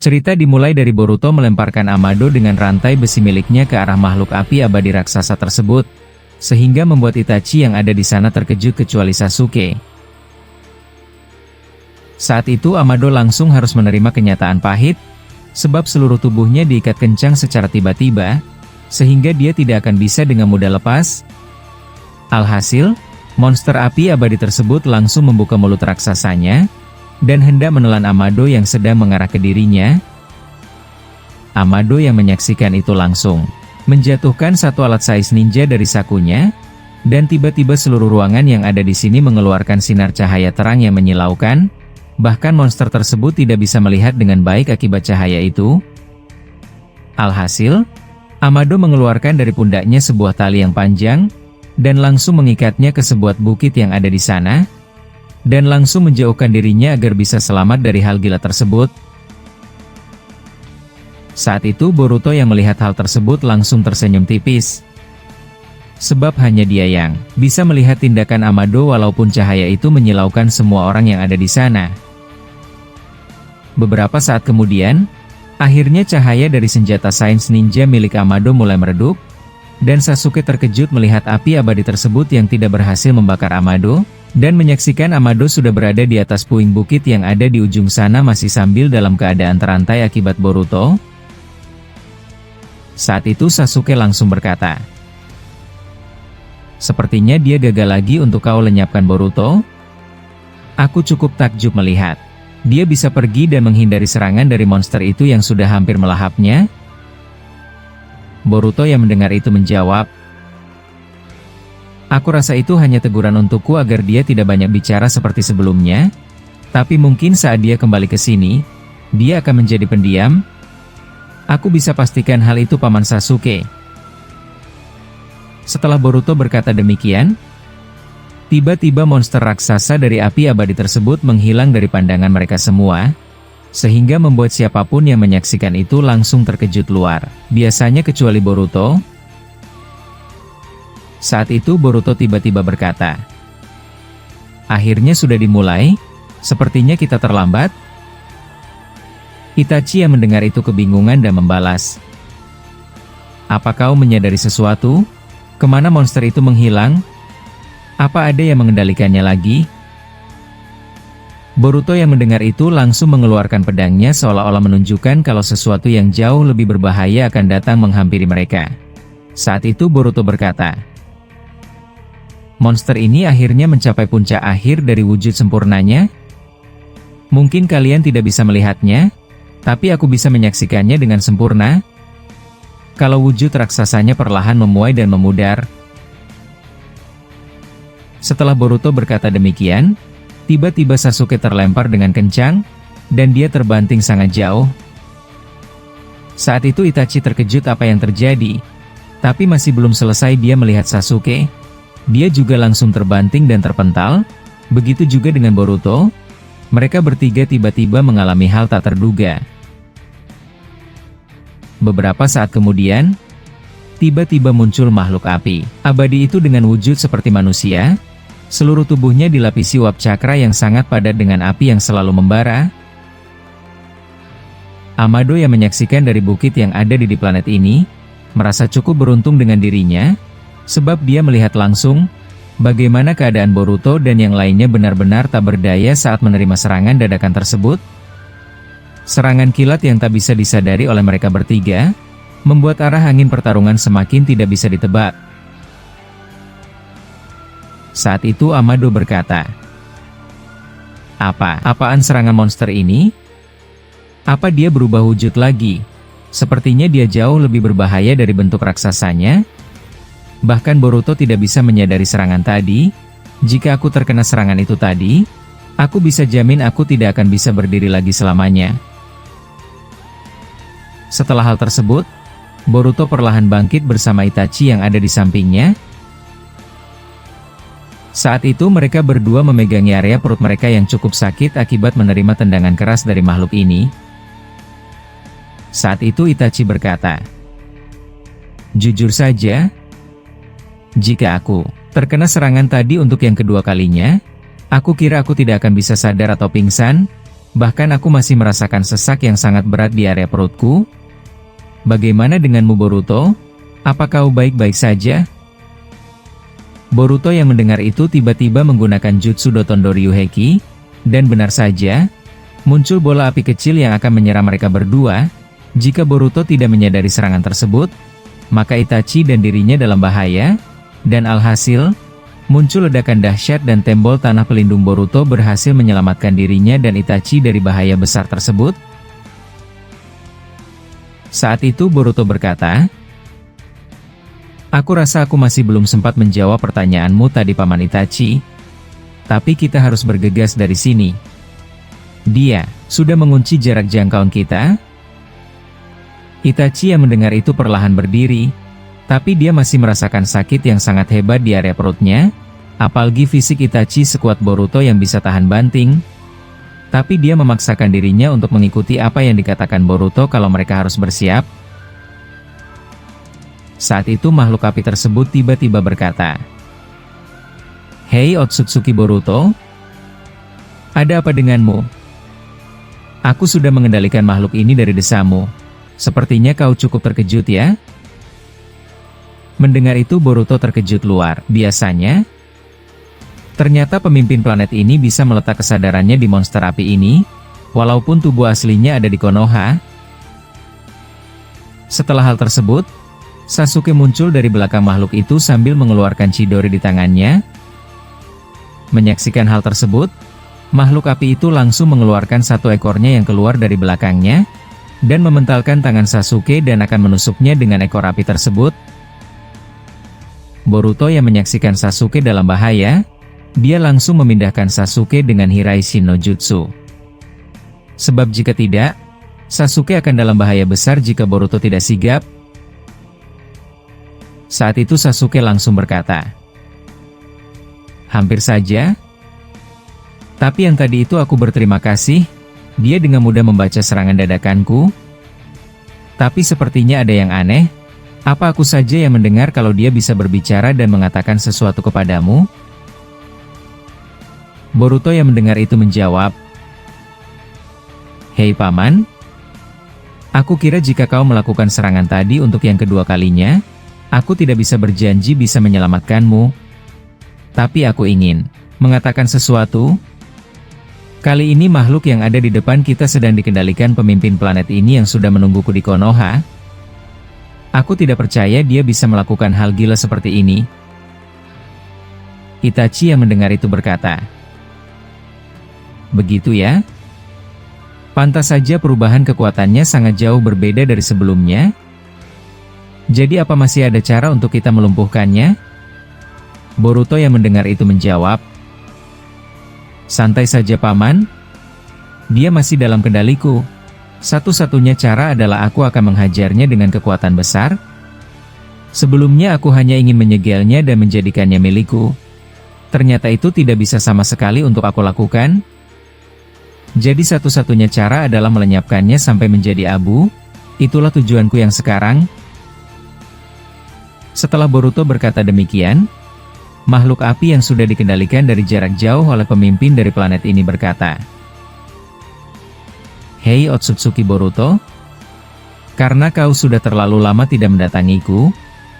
Cerita dimulai dari Boruto melemparkan Amado dengan rantai besi miliknya ke arah makhluk api abadi raksasa tersebut, sehingga membuat Itachi yang ada di sana terkejut kecuali Sasuke. Saat itu Amado langsung harus menerima kenyataan pahit, sebab seluruh tubuhnya diikat kencang secara tiba-tiba, sehingga dia tidak akan bisa dengan mudah lepas. Alhasil, monster api abadi tersebut langsung membuka mulut raksasanya, dan hendak menelan Amado yang sedang mengarah ke dirinya. Amado yang menyaksikan itu langsung menjatuhkan satu alat sais ninja dari sakunya, dan tiba-tiba seluruh ruangan yang ada di sini mengeluarkan sinar cahaya terang yang menyilaukan, bahkan monster tersebut tidak bisa melihat dengan baik akibat cahaya itu. Alhasil, Amado mengeluarkan dari pundaknya sebuah tali yang panjang, dan langsung mengikatnya ke sebuah bukit yang ada di sana, dan langsung menjauhkan dirinya agar bisa selamat dari hal gila tersebut. Saat itu Boruto yang melihat hal tersebut langsung tersenyum tipis. Sebab hanya dia yang bisa melihat tindakan Amado walaupun cahaya itu menyilaukan semua orang yang ada di sana. Beberapa saat kemudian, akhirnya cahaya dari senjata sains ninja milik Amado mulai meredup, dan Sasuke terkejut melihat api abadi tersebut yang tidak berhasil membakar Amado, dan menyaksikan Amado sudah berada di atas puing bukit yang ada di ujung sana masih sambil dalam keadaan terantai akibat Boruto. Saat itu Sasuke langsung berkata, "Sepertinya dia gagal lagi untuk kau lenyapkan Boruto." Aku cukup takjub melihat dia bisa pergi dan menghindari serangan dari monster itu yang sudah hampir melahapnya. Boruto yang mendengar itu menjawab, "Aku rasa itu hanya teguran untukku agar dia tidak banyak bicara seperti sebelumnya, tapi mungkin saat dia kembali ke sini, dia akan menjadi pendiam. Aku bisa pastikan hal itu Paman Sasuke." Setelah Boruto berkata demikian, tiba-tiba monster raksasa dari api abadi tersebut menghilang dari pandangan mereka semua, sehingga membuat siapapun yang menyaksikan itu langsung terkejut luar biasanya kecuali Boruto. Saat itu Boruto tiba-tiba berkata, "Akhirnya sudah dimulai, sepertinya kita terlambat." Itachi yang mendengar itu kebingungan dan membalas, "Apa kau menyadari sesuatu? Kemana monster itu menghilang? Apa ada yang mengendalikannya lagi?" Boruto yang mendengar itu langsung mengeluarkan pedangnya seolah-olah menunjukkan kalau sesuatu yang jauh lebih berbahaya akan datang menghampiri mereka. Saat itu Boruto berkata, "Monster ini akhirnya mencapai puncak akhir dari wujud sempurnanya. Mungkin kalian tidak bisa melihatnya, tapi aku bisa menyaksikannya dengan sempurna. Kalau wujud raksasanya perlahan memuai dan memudar." Setelah Boruto berkata demikian, tiba-tiba Sasuke terlempar dengan kencang, dan dia terbanting sangat jauh. Saat itu Itachi terkejut apa yang terjadi, tapi masih belum selesai dia melihat Sasuke, dia juga langsung terbanting dan terpental. Begitu juga dengan Boruto, mereka bertiga tiba-tiba mengalami hal tak terduga. Beberapa saat kemudian, tiba-tiba muncul makhluk api abadi itu dengan wujud seperti manusia. Seluruh tubuhnya dilapisi uap cakra yang sangat padat dengan api yang selalu membara. Amado yang menyaksikan dari bukit yang ada di planet ini, merasa cukup beruntung dengan dirinya, sebab dia melihat langsung bagaimana keadaan Boruto dan yang lainnya benar-benar tak berdaya saat menerima serangan dadakan tersebut. Serangan kilat yang tak bisa disadari oleh mereka bertiga, membuat arah angin pertarungan semakin tidak bisa ditebak. Saat itu Amado berkata, "Apaan serangan monster ini? Apa dia berubah wujud lagi? Sepertinya dia jauh lebih berbahaya dari bentuk raksasanya. Bahkan Boruto tidak bisa menyadari serangan tadi. Jika aku terkena serangan itu tadi, aku bisa jamin aku tidak akan bisa berdiri lagi selamanya." Setelah hal tersebut, Boruto perlahan bangkit bersama Itachi yang ada di sampingnya. Saat itu mereka berdua memegangi area perut mereka yang cukup sakit akibat menerima tendangan keras dari makhluk ini. Saat itu Itachi berkata, "Jujur saja, jika aku terkena serangan tadi untuk yang kedua kalinya, aku kira aku tidak akan bisa sadar atau pingsan. Bahkan aku masih merasakan sesak yang sangat berat di area perutku. Bagaimana denganmu Boruto? Apa kau baik-baik saja? Boruto yang mendengar itu tiba-tiba menggunakan jutsu Doton Ryu-Heki, dan benar saja, muncul bola api kecil yang akan menyerang mereka berdua. Jika Boruto tidak menyadari serangan tersebut, maka Itachi dan dirinya dalam bahaya, dan alhasil, muncul ledakan dahsyat dan tembok tanah pelindung Boruto berhasil menyelamatkan dirinya dan Itachi dari bahaya besar tersebut. Saat itu Boruto berkata, "Aku rasa aku masih belum sempat menjawab pertanyaanmu tadi Paman Itachi, tapi kita harus bergegas dari sini. Dia sudah mengunci jarak jangkauan kita." Itachi yang mendengar itu perlahan berdiri, tapi dia masih merasakan sakit yang sangat hebat di area perutnya, apalagi fisik Itachi sekuat Boruto yang bisa tahan banting. Tapi dia memaksakan dirinya untuk mengikuti apa yang dikatakan Boruto kalau mereka harus bersiap. Saat itu makhluk api tersebut tiba-tiba berkata, "Hei Otsutsuki Boruto, ada apa denganmu? Aku sudah mengendalikan makhluk ini dari desamu. Sepertinya kau cukup terkejut ya?" Mendengar itu Boruto terkejut luar biasanya. Ternyata pemimpin planet ini bisa meletak kesadarannya di monster api ini, walaupun tubuh aslinya ada di Konoha. Setelah hal tersebut, Sasuke muncul dari belakang makhluk itu sambil mengeluarkan Chidori di tangannya. Menyaksikan hal tersebut, makhluk api itu langsung mengeluarkan satu ekornya yang keluar dari belakangnya, dan mementalkan tangan Sasuke dan akan menusuknya dengan ekor api tersebut. Boruto yang menyaksikan Sasuke dalam bahaya, dia langsung memindahkan Sasuke dengan Hiraishin no Jutsu. Sebab jika tidak, Sasuke akan dalam bahaya besar jika Boruto tidak sigap. Saat itu Sasuke langsung berkata, "Hampir saja. Tapi yang tadi itu aku berterima kasih, dia dengan mudah membaca serangan dadakanku. Tapi sepertinya ada yang aneh, apa aku saja yang mendengar kalau dia bisa berbicara dan mengatakan sesuatu kepadamu?" Boruto yang mendengar itu menjawab, "Hei Paman, aku kira jika kau melakukan serangan tadi untuk yang kedua kalinya, aku tidak bisa berjanji bisa menyelamatkanmu. Tapi aku ingin mengatakan sesuatu. Kali ini makhluk yang ada di depan kita sedang dikendalikan pemimpin planet ini yang sudah menungguku di Konoha. Aku tidak percaya dia bisa melakukan hal gila seperti ini." Itachi yang mendengar itu berkata, "Begitu ya? Pantas saja perubahan kekuatannya sangat jauh berbeda dari sebelumnya. Jadi apa masih ada cara untuk kita melumpuhkannya?" Boruto yang mendengar itu menjawab, "Santai saja Paman. Dia masih dalam kendaliku. Satu-satunya cara adalah aku akan menghajarnya dengan kekuatan besar. Sebelumnya aku hanya ingin menyegelnya dan menjadikannya milikku. Ternyata itu tidak bisa sama sekali untuk aku lakukan. Jadi satu-satunya cara adalah melenyapkannya sampai menjadi abu. Itulah tujuanku yang sekarang." Setelah Boruto berkata demikian, makhluk api yang sudah dikendalikan dari jarak jauh oleh pemimpin dari planet ini berkata, "Hei Otsutsuki Boruto, karena kau sudah terlalu lama tidak mendatangiku,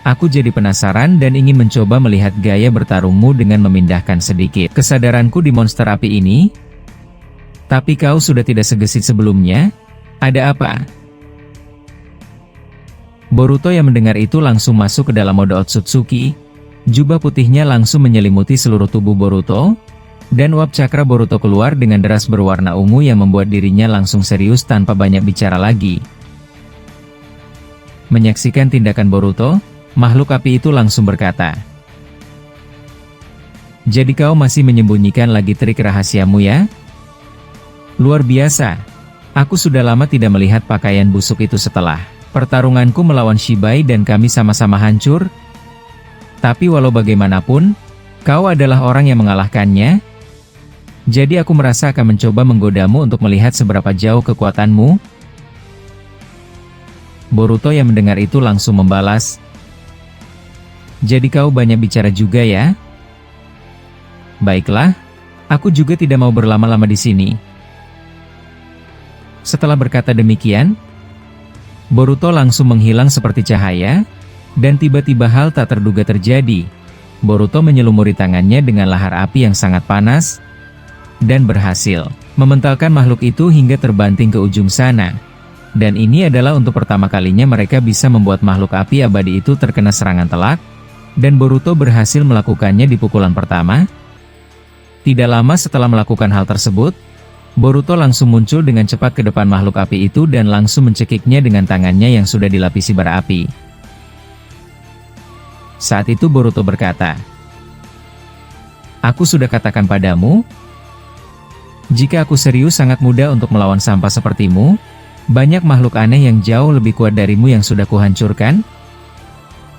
aku jadi penasaran dan ingin mencoba melihat gaya bertarungmu dengan memindahkan sedikit kesadaranku di monster api ini. Tapi kau sudah tidak segesit sebelumnya. Ada apa?" Boruto yang mendengar itu langsung masuk ke dalam mode Otsutsuki. Jubah putihnya langsung menyelimuti seluruh tubuh Boruto, dan uap cakra Boruto keluar dengan deras berwarna ungu yang membuat dirinya langsung serius tanpa banyak bicara lagi. Menyaksikan tindakan Boruto, makhluk api itu langsung berkata, "Jadi kau masih menyembunyikan lagi trik rahasiamu ya? Luar biasa. Aku sudah lama tidak melihat pakaian busuk itu setelah pertarunganku melawan Shibai dan kami sama-sama hancur. Tapi walau bagaimanapun, kau adalah orang yang mengalahkannya. Jadi aku merasa akan mencoba menggodamu untuk melihat seberapa jauh kekuatanmu." Boruto yang mendengar itu langsung membalas, "Jadi kau banyak bicara juga ya? Baiklah, aku juga tidak mau berlama-lama di sini. Setelah berkata demikian, Boruto langsung menghilang seperti cahaya, dan tiba-tiba hal tak terduga terjadi. Boruto menyelumuri tangannya dengan lahar api yang sangat panas, dan berhasil mementalkan makhluk itu hingga terbanting ke ujung sana. Dan ini adalah untuk pertama kalinya mereka bisa membuat makhluk api abadi itu terkena serangan telak, dan Boruto berhasil melakukannya di pukulan pertama. Tidak lama setelah melakukan hal tersebut, Boruto langsung muncul dengan cepat ke depan makhluk api itu dan langsung mencekiknya dengan tangannya yang sudah dilapisi bara api. Saat itu Boruto berkata, "Aku sudah katakan padamu, jika aku serius sangat mudah untuk melawan sampah sepertimu. Banyak makhluk aneh yang jauh lebih kuat darimu yang sudah kuhancurkan.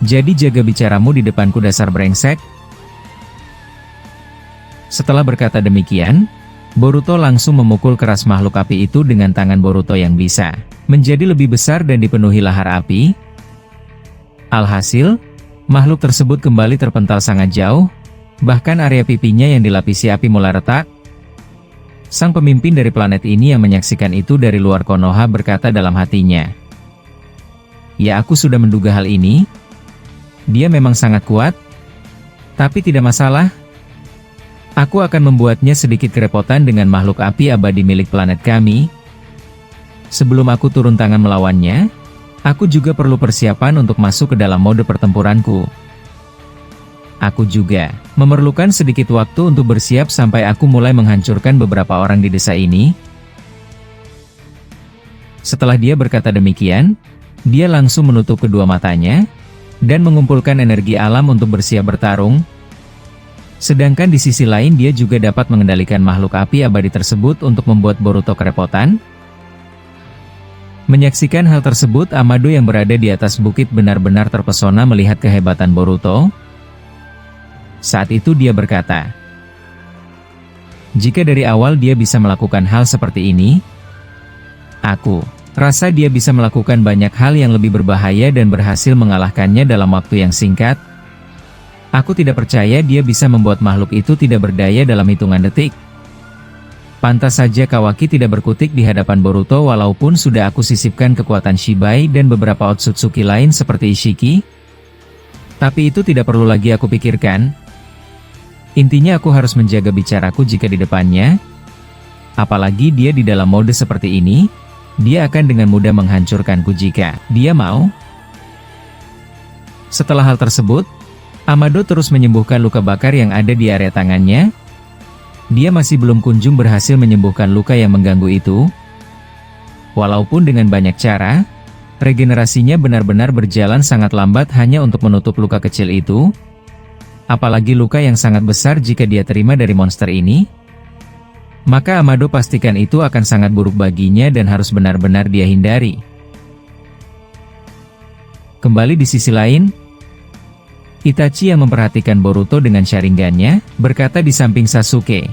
Jadi jaga bicaramu di depanku dasar brengsek." Setelah berkata demikian, Boruto langsung memukul keras makhluk api itu dengan tangan Boruto yang bisa menjadi lebih besar dan dipenuhi lahar api. Alhasil, makhluk tersebut kembali terpental sangat jauh, bahkan area pipinya yang dilapisi api mulai retak. Sang pemimpin dari planet ini yang menyaksikan itu dari luar Konoha berkata dalam hatinya, "Ya, aku sudah menduga hal ini. Dia memang sangat kuat, tapi tidak masalah. Aku akan membuatnya sedikit kerepotan dengan makhluk api abadi milik planet kami. Sebelum aku turun tangan melawannya, aku juga perlu persiapan untuk masuk ke dalam mode pertempuranku. Aku juga memerlukan sedikit waktu untuk bersiap sampai aku mulai menghancurkan beberapa orang di desa ini." Setelah dia berkata demikian, dia langsung menutup kedua matanya, dan mengumpulkan energi alam untuk bersiap bertarung. Sedangkan di sisi lain dia juga dapat mengendalikan makhluk api abadi tersebut untuk membuat Boruto kerepotan. Menyaksikan hal tersebut, Amado yang berada di atas bukit benar-benar terpesona melihat kehebatan Boruto. Saat itu dia berkata, "Jika dari awal dia bisa melakukan hal seperti ini, aku rasa dia bisa melakukan banyak hal yang lebih berbahaya dan berhasil mengalahkannya dalam waktu yang singkat. Aku tidak percaya dia bisa membuat makhluk itu tidak berdaya dalam hitungan detik." Pantas saja Kawaki tidak berkutik di hadapan Boruto walaupun sudah aku sisipkan kekuatan Shibai dan beberapa Otsutsuki lain seperti Ishiki. Tapi itu tidak perlu lagi aku pikirkan. Intinya aku harus menjaga bicaraku jika di depannya. Apalagi dia di dalam mode seperti ini, dia akan dengan mudah menghancurkanku jika dia mau. Setelah hal tersebut, Amado terus menyembuhkan luka bakar yang ada di area tangannya. Dia masih belum kunjung berhasil menyembuhkan luka yang mengganggu itu. Walaupun dengan banyak cara, regenerasinya benar-benar berjalan sangat lambat hanya untuk menutup luka kecil itu. Apalagi luka yang sangat besar jika dia terima dari monster ini. Maka Amado pastikan itu akan sangat buruk baginya dan harus benar-benar dia hindari. Kembali di sisi lain, Itachi yang memperhatikan Boruto dengan Sharingan-nya, berkata di samping Sasuke,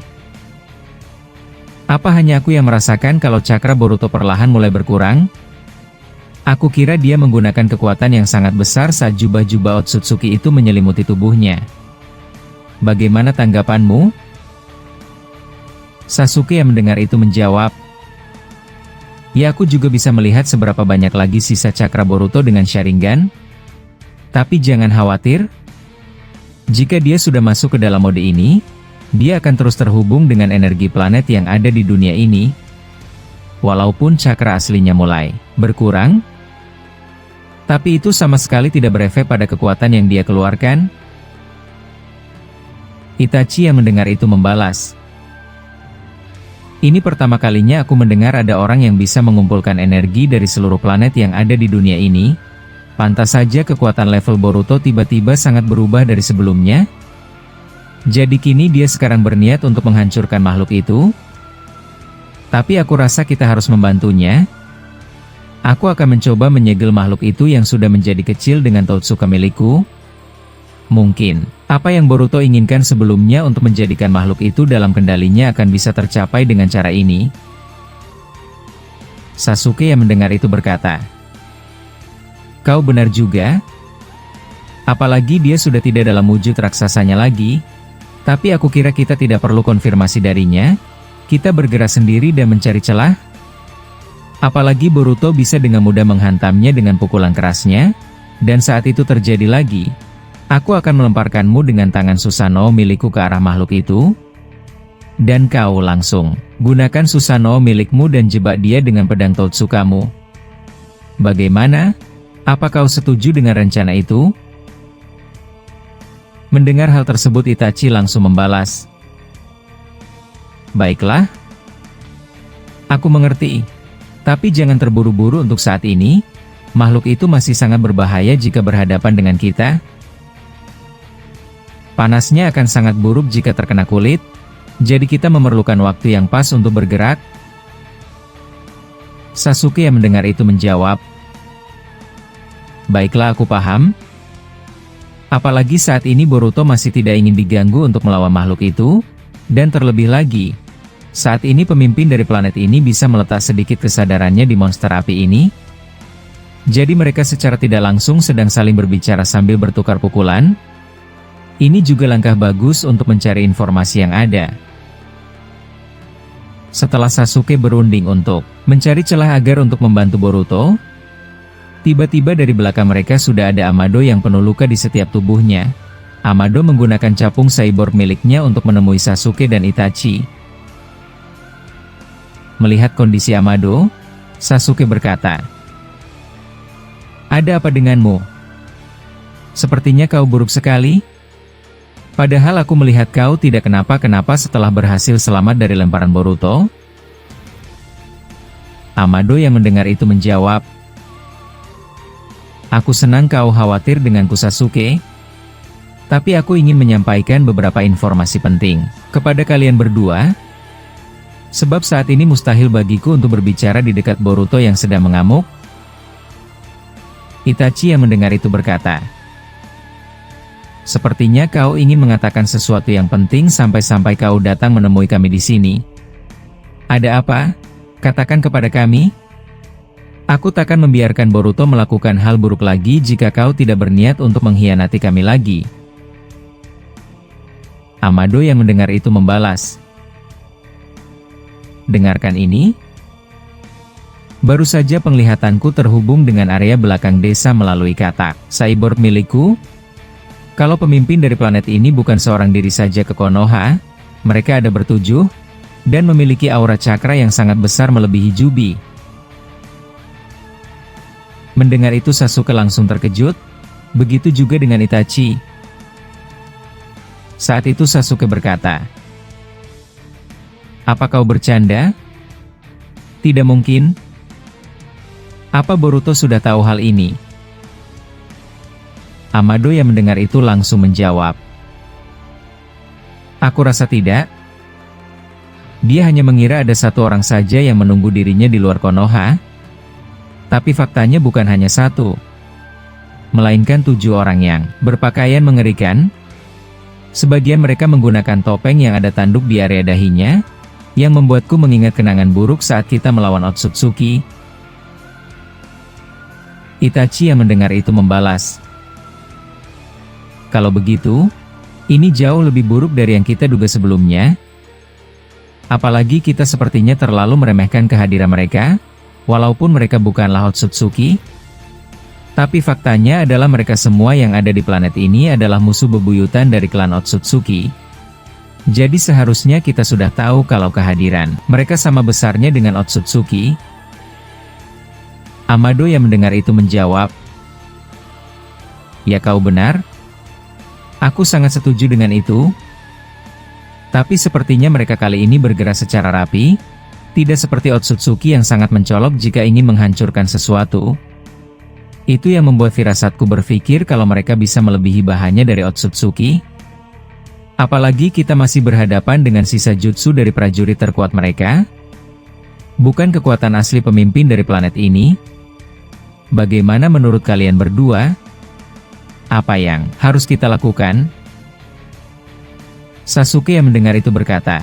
"Apa hanya aku yang merasakan kalau cakra Boruto perlahan mulai berkurang? Aku kira dia menggunakan kekuatan yang sangat besar saat jubah-jubah Otsutsuki itu menyelimuti tubuhnya. Bagaimana tanggapanmu?" Sasuke yang mendengar itu menjawab, "Ya, aku juga bisa melihat seberapa banyak lagi sisa cakra Boruto dengan Sharingan. Tapi jangan khawatir. Jika dia sudah masuk ke dalam mode ini, dia akan terus terhubung dengan energi planet yang ada di dunia ini. Walaupun cakra aslinya mulai berkurang, tapi itu sama sekali tidak berefek pada kekuatan yang dia keluarkan." Itachi yang mendengar itu membalas, "Ini pertama kalinya aku mendengar ada orang yang bisa mengumpulkan energi dari seluruh planet yang ada di dunia ini. Pantas saja kekuatan level Boruto tiba-tiba sangat berubah dari sebelumnya. Jadi kini dia sekarang berniat untuk menghancurkan makhluk itu. Tapi aku rasa kita harus membantunya. Aku akan mencoba menyegel makhluk itu yang sudah menjadi kecil dengan Totsuka milikku. Mungkin apa yang Boruto inginkan sebelumnya untuk menjadikan makhluk itu dalam kendalinya akan bisa tercapai dengan cara ini." Sasuke yang mendengar itu berkata, "Kau benar juga. Apalagi dia sudah tidak dalam wujud raksasanya lagi. Tapi aku kira kita tidak perlu konfirmasi darinya. Kita bergerak sendiri dan mencari celah." Apalagi Boruto bisa dengan mudah menghantamnya dengan pukulan kerasnya, dan saat itu terjadi lagi, aku akan melemparkanmu dengan tangan Susanoo milikku ke arah makhluk itu, dan kau langsung gunakan Susanoo milikmu dan jebak dia dengan pedang Totsukamu. Bagaimana? Apa kau setuju dengan rencana itu? Mendengar hal tersebut Itachi langsung membalas. Baiklah. Aku mengerti. Tapi jangan terburu-buru untuk saat ini, makhluk itu masih sangat berbahaya jika berhadapan dengan kita. Panasnya akan sangat buruk jika terkena kulit, jadi kita memerlukan waktu yang pas untuk bergerak. Sasuke yang mendengar itu menjawab, baiklah aku paham. Apalagi saat ini Boruto masih tidak ingin diganggu untuk melawan makhluk itu, dan terlebih lagi, saat ini pemimpin dari planet ini bisa meletak sedikit kesadarannya di monster api ini. Jadi mereka secara tidak langsung sedang saling berbicara sambil bertukar pukulan. Ini juga langkah bagus untuk mencari informasi yang ada. Setelah Sasuke berunding untuk mencari celah agar untuk membantu Boruto, tiba-tiba dari belakang mereka sudah ada Amado yang penuh luka di setiap tubuhnya. Amado menggunakan capung cyborg miliknya untuk menemui Sasuke dan Itachi. Melihat kondisi Amado, Sasuke berkata, "Ada apa denganmu? Sepertinya kau buruk sekali. Padahal aku melihat kau tidak kenapa-kenapa setelah berhasil selamat dari lemparan Boruto." Amado yang mendengar itu menjawab, "Aku senang kau khawatir denganku Sasuke. Tapi aku ingin menyampaikan beberapa informasi penting kepada kalian berdua. Sebab saat ini mustahil bagiku untuk berbicara di dekat Boruto yang sedang mengamuk." Itachi yang mendengar itu berkata, "Sepertinya kau ingin mengatakan sesuatu yang penting sampai-sampai kau datang menemui kami di sini. Ada apa? Katakan kepada kami. Aku takkan membiarkan Boruto melakukan hal buruk lagi jika kau tidak berniat untuk mengkhianati kami lagi." Amado yang mendengar itu membalas, "Dengarkan ini. Baru saja penglihatanku terhubung dengan area belakang desa melalui katak cyborg milikku. Kalau pemimpin dari planet ini bukan seorang diri saja ke Konoha, mereka ada bertujuh, dan memiliki aura cakra yang sangat besar melebihi Jubi." Mendengar itu Sasuke langsung terkejut, begitu juga dengan Itachi. Saat itu Sasuke berkata, "Apa kau bercanda? Tidak mungkin. Apa Boruto sudah tahu hal ini?" Amado yang mendengar itu langsung menjawab, "Aku rasa tidak. Dia hanya mengira ada satu orang saja yang menunggu dirinya di luar Konoha. Tapi faktanya bukan hanya satu, melainkan 7 orang yang berpakaian mengerikan. Sebagian mereka menggunakan topeng yang ada tanduk di area dahinya, yang membuatku mengingat kenangan buruk saat kita melawan Otsutsuki." Itachi yang mendengar itu membalas, "Kalau begitu, ini jauh lebih buruk dari yang kita duga sebelumnya. Apalagi kita sepertinya terlalu meremehkan kehadiran mereka, walaupun mereka bukanlah Otsutsuki. Tapi faktanya adalah mereka semua yang ada di planet ini adalah musuh bebuyutan dari klan Otsutsuki. Jadi seharusnya kita sudah tahu kalau kehadiran mereka sama besarnya dengan Otsutsuki." Amado yang mendengar itu menjawab, "Ya kau benar. Aku sangat setuju dengan itu. Tapi sepertinya mereka kali ini bergerak secara rapi, tidak seperti Otsutsuki yang sangat mencolok jika ingin menghancurkan sesuatu. Itu yang membuat firasatku berpikir kalau mereka bisa melebihi bahannya dari Otsutsuki. Apalagi kita masih berhadapan dengan sisa jutsu dari prajurit terkuat mereka. Bukan kekuatan asli pemimpin dari planet ini. Bagaimana menurut kalian berdua? Apa yang harus kita lakukan?" Sasuke yang mendengar itu berkata,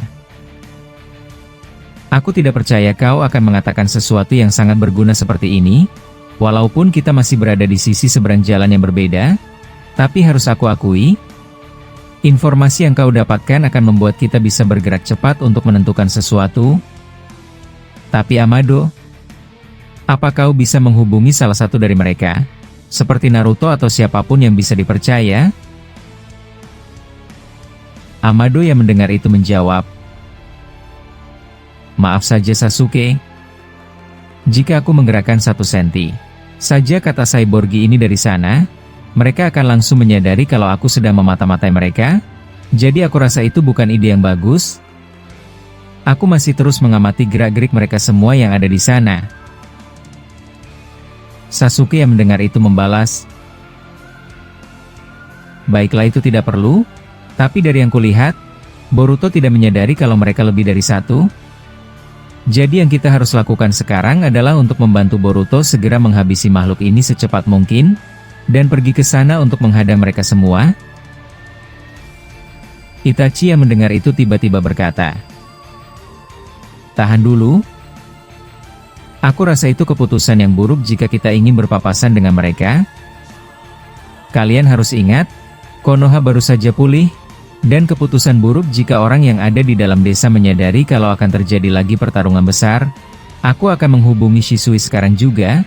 "Aku tidak percaya kau akan mengatakan sesuatu yang sangat berguna seperti ini, walaupun kita masih berada di sisi seberang jalan yang berbeda. Tapi harus aku akui, informasi yang kau dapatkan akan membuat kita bisa bergerak cepat untuk menentukan sesuatu. Tapi Amado, Apa kau bisa menghubungi salah satu dari mereka? Seperti Naruto atau siapapun yang bisa dipercaya? Amado yang mendengar itu menjawab, "Maaf saja Sasuke. Jika aku menggerakkan 1 senti saja kata Cyborgi ini dari sana, mereka akan langsung menyadari kalau aku sedang memata-matai mereka. Jadi aku rasa itu bukan ide yang bagus. Aku masih terus mengamati gerak-gerik mereka semua yang ada di sana." Sasuke yang mendengar itu membalas, "Baiklah, itu tidak perlu. Tapi dari yang kulihat, Boruto tidak menyadari kalau mereka lebih dari 1. Jadi yang kita harus lakukan sekarang adalah untuk membantu Boruto segera menghabisi makhluk ini secepat mungkin, dan pergi ke sana untuk menghadang mereka semua." Itachi yang mendengar itu tiba-tiba berkata, "Tahan dulu. Aku rasa itu keputusan yang buruk jika kita ingin berpapasan dengan mereka. Kalian harus ingat, Konoha baru saja pulih, dan keputusan buruk jika orang yang ada di dalam desa menyadari kalau akan terjadi lagi pertarungan besar. Aku akan menghubungi Shisui sekarang juga.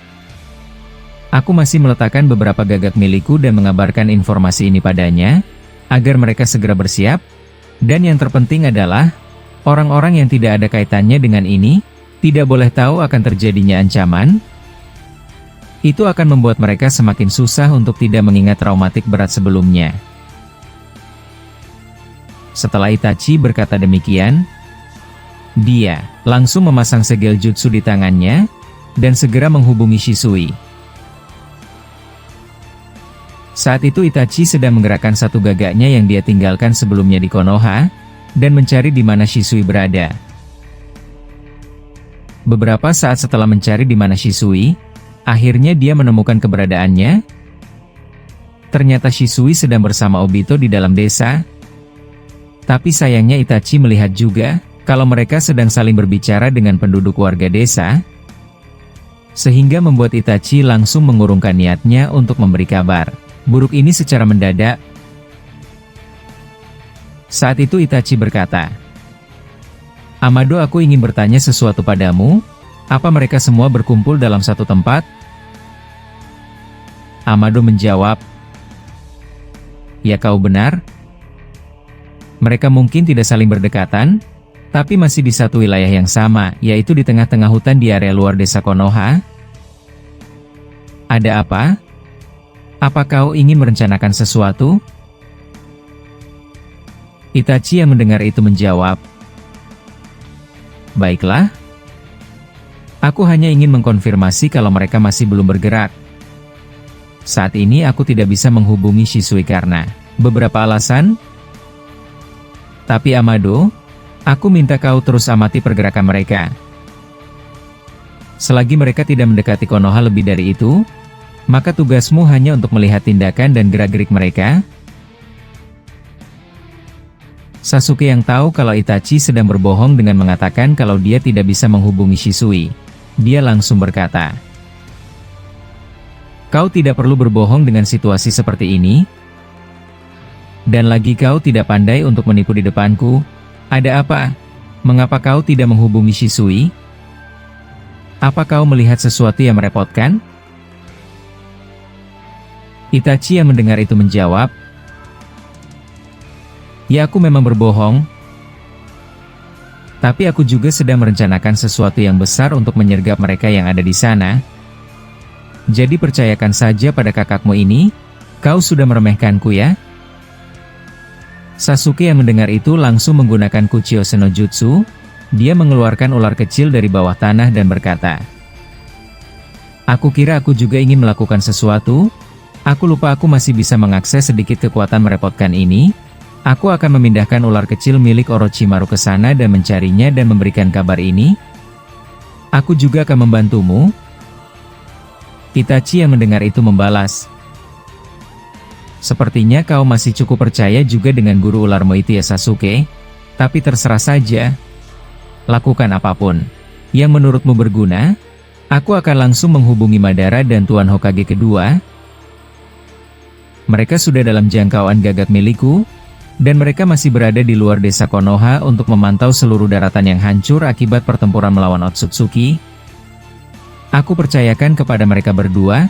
Aku masih meletakkan beberapa gagak milikku dan mengabarkan informasi ini padanya, agar mereka segera bersiap. Dan yang terpenting adalah, orang-orang yang tidak ada kaitannya dengan ini, tidak boleh tahu akan terjadinya ancaman. Itu akan membuat mereka semakin susah untuk tidak mengingat traumatik berat sebelumnya." Setelah Itachi berkata demikian, dia langsung memasang segel jutsu di tangannya, dan segera menghubungi Shisui. Saat itu Itachi sedang menggerakkan 1 gagaknya yang dia tinggalkan sebelumnya di Konoha, dan mencari di mana Shisui berada. Beberapa saat setelah mencari di mana Shisui, akhirnya dia menemukan keberadaannya. Ternyata Shisui sedang bersama Obito di dalam desa. Tapi sayangnya Itachi melihat juga, kalau mereka sedang saling berbicara dengan penduduk warga desa. Sehingga membuat Itachi langsung mengurungkan niatnya untuk memberi kabar buruk ini secara mendadak. Saat itu Itachi berkata, "Amado, aku ingin bertanya sesuatu padamu. Apa mereka semua berkumpul dalam satu tempat?" Amado menjawab, "Ya, kau benar. Mereka mungkin tidak saling berdekatan, tapi masih di satu wilayah yang sama, yaitu di tengah-tengah hutan di area luar desa Konoha. Ada apa? Apa kau ingin merencanakan sesuatu?" Itachi yang mendengar itu menjawab, "Baiklah. Aku hanya ingin mengkonfirmasi kalau mereka masih belum bergerak. Saat ini aku tidak bisa menghubungi Shisui karena beberapa alasan. Tapi Amado, aku minta kau terus amati pergerakan mereka. Selagi mereka tidak mendekati Konoha lebih dari itu, maka tugasmu hanya untuk melihat tindakan dan gerak-gerik mereka." Sasuke yang tahu kalau Itachi sedang berbohong dengan mengatakan kalau dia tidak bisa menghubungi Shisui, dia langsung berkata, "Kau tidak perlu berbohong dengan situasi seperti ini. Dan lagi kau tidak pandai untuk menipu di depanku. Ada apa? Mengapa kau tidak menghubungi Shisui? Apa kau melihat sesuatu yang merepotkan?" Itachi yang mendengar itu menjawab, "Ya, aku memang berbohong. Tapi aku juga sedang merencanakan sesuatu yang besar untuk menyergap mereka yang ada di sana. Jadi percayakan saja pada kakakmu ini, kau sudah meremehkanku ya." Sasuke yang mendengar itu langsung menggunakan Kuchio Senojutsu. Dia mengeluarkan ular kecil dari bawah tanah dan berkata, "Aku kira aku juga ingin melakukan sesuatu. Aku lupa aku masih bisa mengakses sedikit kekuatan merepotkan ini. Aku akan memindahkan ular kecil milik Orochimaru ke sana dan mencarinya dan memberikan kabar ini. Aku juga akan membantumu." Itachi yang mendengar itu membalas, "Sepertinya kau masih cukup percaya juga dengan guru ularmu itu ya Sasuke. Tapi terserah saja. Lakukan apapun yang menurutmu berguna. Aku akan langsung menghubungi Madara dan Tuan Hokage kedua. Mereka sudah dalam jangkauan gagak milikku, dan mereka masih berada di luar desa Konoha untuk memantau seluruh daratan yang hancur akibat pertempuran melawan Otsutsuki. Aku percayakan kepada mereka berdua,